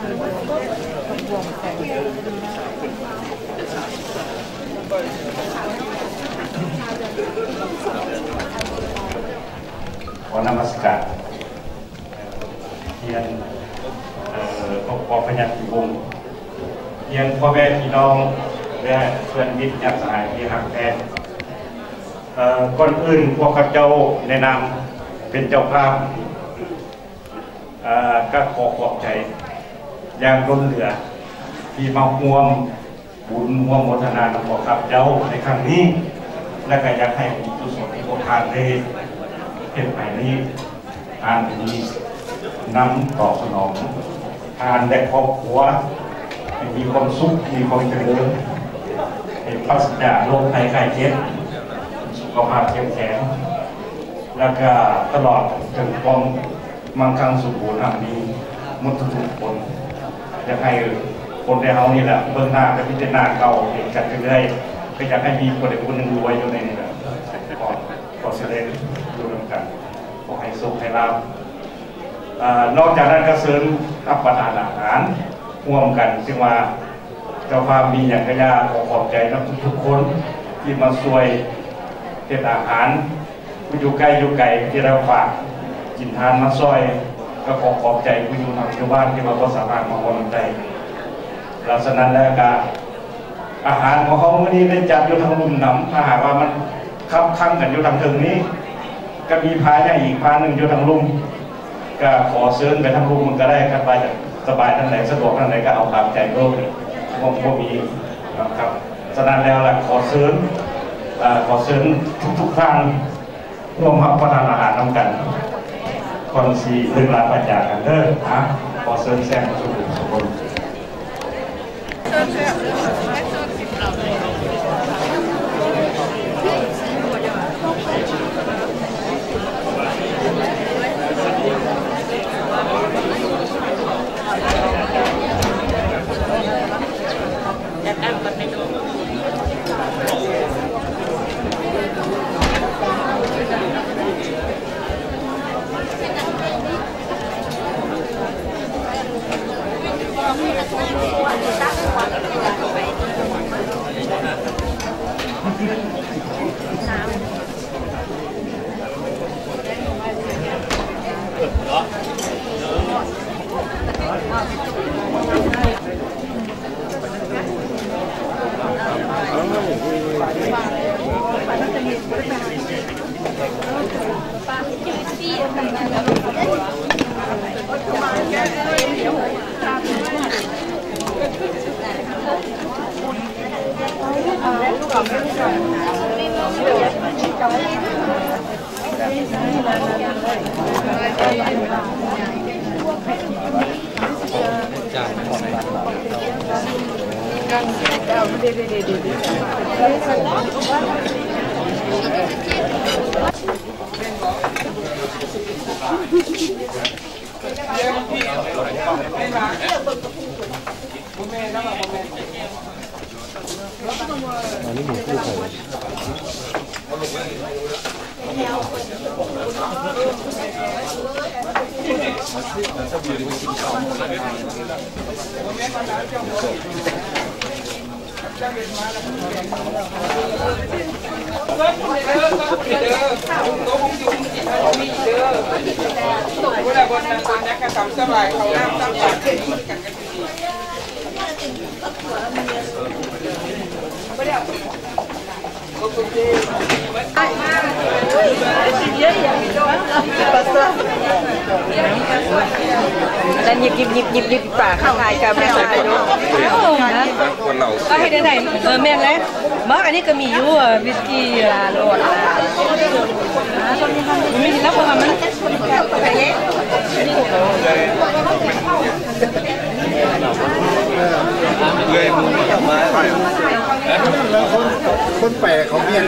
ขอนมัสการเรียนครอบครัวพญาธิวงศ์เรียนพ่อแม่พี่น้องและเพื่อนมิตรญาติสหายที่หักแท้ก่อนอื่นพวกข้าเจ้าในนามเป็นเจ้าภาพก็ขอขอบใจอย่างล้นเหลือที่มาห่วงบุญห่วงโมทนาของข้าเจ้าในครั้งนี้และก็อยากให้บุญกุศลที่พวกท่านได้เป็นไปนี้ทานนี้นำตอบสนองทานและครอบครัวให้มีความสุขมีความเจริญให้ปราศจากโรคภัยไข้เจ็บสุขภาพเข้มแข็งแล้วก็ตลอดจนความมั่งคั่งสุขภาพดีมุทุกคนอยากให้คนในเฮานี่แหละเบื้องหน้าและพิจารณาเก่าเห็นกันเรื่อยๆก็อยากให้มีคนใดคนหนึ่งรวยอยู่ในนี้แหละขอเสด็จอยู่ร่วมกันขอให้สุขให้ลาภนอกจากนั้นก็เสริมรับประทานอาหารร่วมกันซึ่งว่าเจ้าภาพมีอย่างกระยาขอบใจทุกคนที่มาช่วยเฮ็ดอาหารผู้อยู่ใกล้อยู่ไกลที่เราฝากกินทานมาซอยก็ขอบใจผู้อยู่ทางชาวบ้านที่มาก็สามารถมาบริจาคลักษณะแล้วก็อาหารของเขาวันนี้ได้จัดอยู่ทางลุ่มน้ำถ้าหากว่ามันคับคั่งกันอยู่ทางถึงนี้ก็มีพายอย่างอีกพาหนึ่งอยู่ทางลุ่มก็ขอเชิญไปทางลุ่มมันก็ได้ครับไปสบายท่านไหนสะดวกท่านไหนก็เอาตามใจโลกพวกนี้ครับฉะนั้นแล้วล่ะขอเชิญทุกท่านร่วมรับประทานอาหารนำกันก่อนสีเรื่องราวปัญญากันเด้อนะขอเชิญแซงสุขุมสุขคนอันนี้หมูคู่ไข่แล้วหยิบปากข้างในกับแม่ตายดูคนเราก็ให้ได้ไหนแม่นแล้วมาอันนี้ก็มีอยู่วิสกี้ลาโลดมีแล้วพอมันอะไรเงี้ยเลยมึงมาแล้วคนแปลกเขาเนี่ย